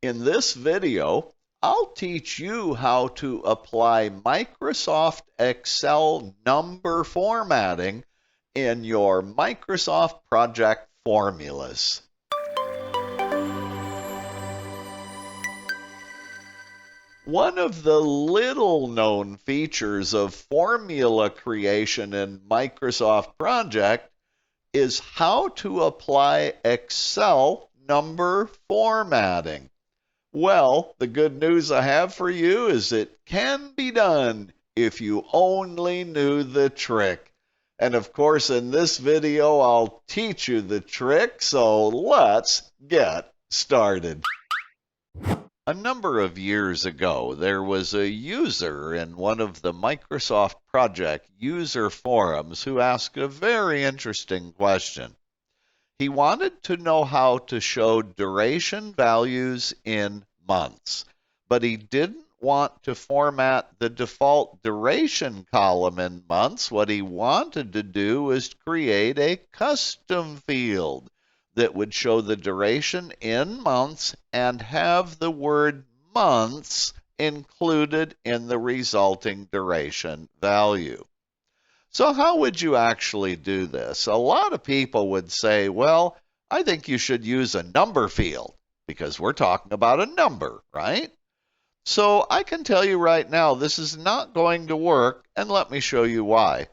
In this video, I'll teach you how to apply Microsoft Excel number formatting in your Microsoft project formulas. One of the little-known features of formula creation in Microsoft Project is how to apply Excel number formatting. Well, the good news I have for you is it can be done if you only knew the trick. And of course, in this video, I'll teach you the trick, so let's get started. A number of years ago, there was a user in one of the Microsoft Project user forums who asked a very interesting question. He wanted to know how to show duration values in months, but he didn't want to format the default duration column in months. What he wanted to do was create a custom field that would show the duration in months and have the word months included in the resulting duration value. So how would you actually do this? A lot of people would say, well, I think you should use a number field because we're talking about a number, right? So I can tell you right now, this is not going to work, and let me show you why.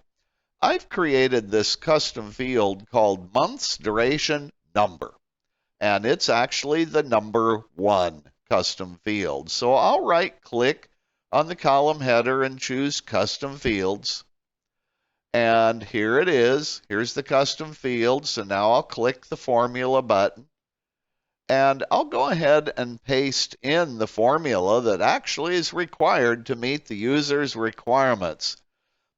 I've created this custom field called months duration number, and it's actually the number 1 custom field. So I'll right-click on the column header and choose custom fields. And here it is. Here's the custom field. So now I'll click the formula button. And I'll go ahead and paste in the formula that actually is required to meet the user's requirements.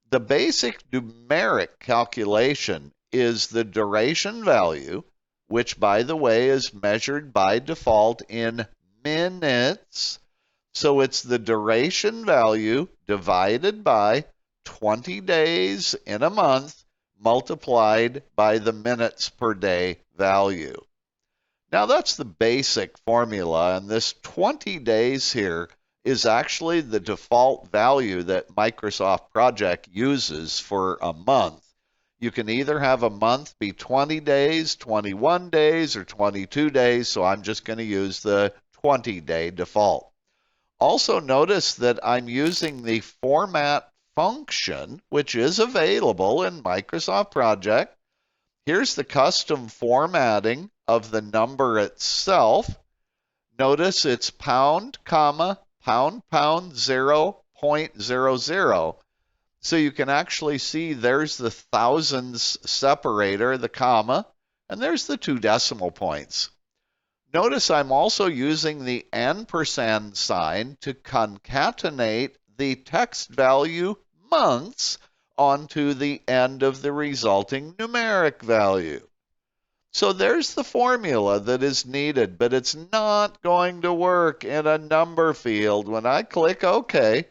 The basic numeric calculation is the duration value, which, by the way, is measured by default in minutes. So it's the duration value divided by 20 days in a month multiplied by the minutes per day value. Now that's the basic formula, and this 20 days here is actually the default value that Microsoft Project uses for a month. You can either have a month be 20 days, 21 days, or 22 days, so I'm just going to use the 20-day default. Also notice that I'm using the format function, which is available in Microsoft Project. Here's the custom formatting of the number itself. Notice it's pound, comma, pound, pound, 0.00. So you can actually see there's the thousands separator, the comma, and there's the 2 decimal points. Notice I'm also using the ampersand sign to concatenate the text value months onto the end of the resulting numeric value. So there's the formula that is needed, but it's not going to work in a number field. When I click OK,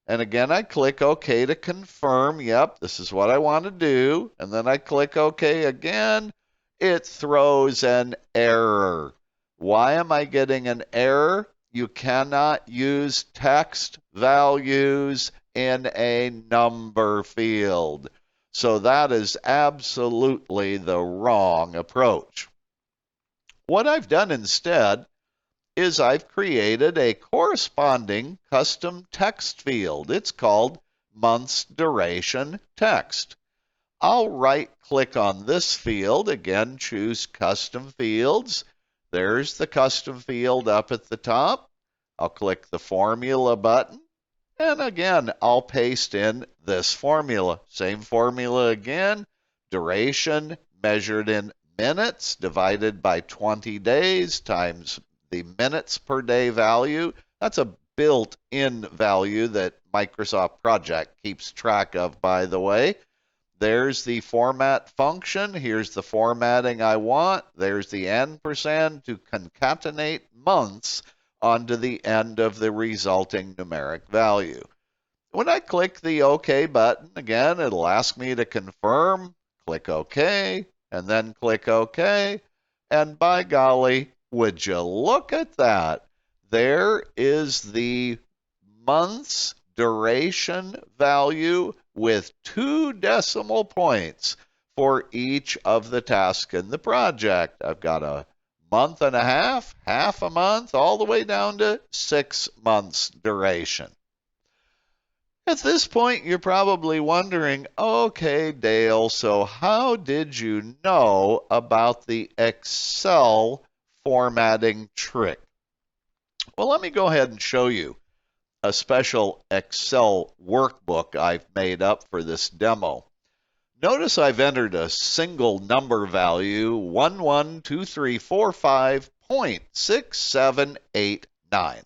and again I click OK to confirm, yep, this is what I want to do, and then I click OK again, it throws an error. Why am I getting an error? You cannot use text values in a number field. So that is absolutely the wrong approach. What I've done instead is I've created a corresponding custom text field. It's called months duration text. I'll right-click on this field, again choose custom fields. There's the custom field up at the top. I'll click the formula button. And again, I'll paste in this formula. Same formula again. Duration measured in minutes divided by 20 days times the minutes per day value. That's a built-in value that Microsoft Project keeps track of, by the way. There's the format function. Here's the formatting I want. There's the ampersand to concatenate months onto the end of the resulting numeric value. When I click the OK button, again, it'll ask me to confirm. Click OK, and then click OK. And by golly, Would you look at that? There is the month's duration value with 2 decimal points for each of the tasks in the project. I've got a month and a half a month, all the way down to 6 months duration. At this point, you're probably wondering, okay, Dale, so how did you know about the Excel formatting trick? Well, let me go ahead and show you a special Excel workbook I've made up for this demo. Notice I've entered a single number value, 112345.6789.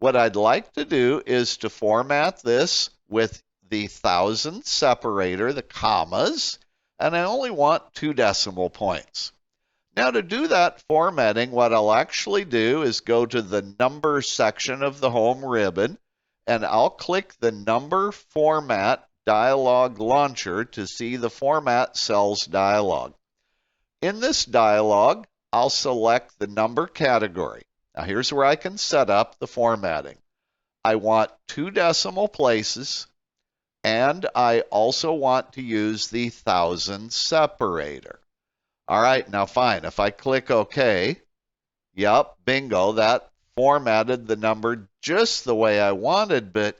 What I'd like to do is to format this with the thousand separator, the commas, and I only want 2 decimal points. Now to do that formatting, what I'll actually do is go to the number section of the home ribbon, and I'll click the number format dialog launcher to see the format cells dialog. In this dialog, I'll select the number category. Now here's where I can set up the formatting. I want 2 decimal places, and I also want to use the thousand separator. All right, now fine, if I click OK, yep, bingo, that formatted the number just the way I wanted, but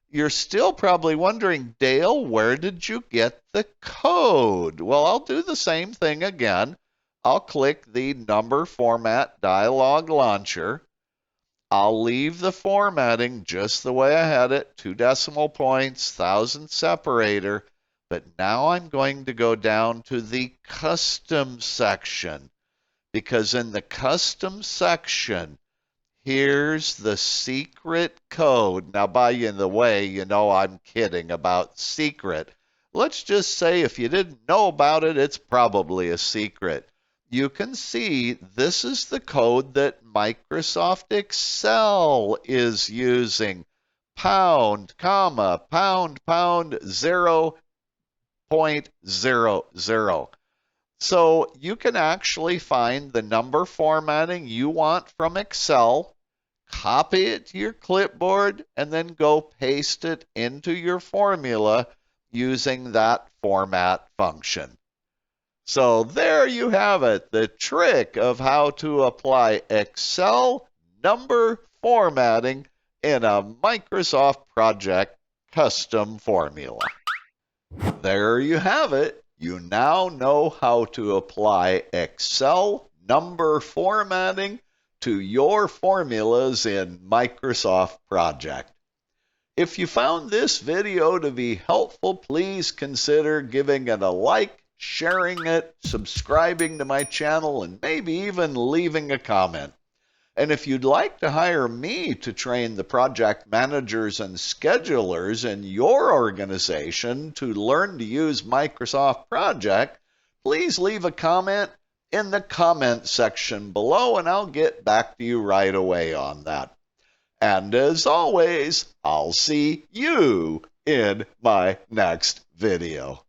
you're still probably wondering, Dale, where did you get the code? Well, I'll do the same thing again. I'll click the number format dialog launcher. I'll leave the formatting just the way I had it, 2 decimal points, thousand separator, but now I'm going to go down to the custom section, because in the custom section, here's the secret code. Now, by the way, you know I'm kidding about secret. Let's just say if you didn't know about it, it's probably a secret. You can see this is the code that Microsoft Excel is using. Pound, comma, pound, 0.00. So you can actually find the number formatting you want from Excel, copy it to your clipboard, and then go paste it into your formula using that format function. So there you have it, the trick of how to apply Excel number formatting in a Microsoft project custom formula. There you have it. You now know how to apply Excel number formatting to your formulas in Microsoft Project. If you found this video to be helpful, please consider giving it a like, sharing it, subscribing to my channel, and maybe even leaving a comment. And if you'd like to hire me to train the project managers and schedulers in your organization to learn to use Microsoft Project, please leave a comment in the comment section below, and I'll get back to you right away on that. And as always, I'll see you in my next video.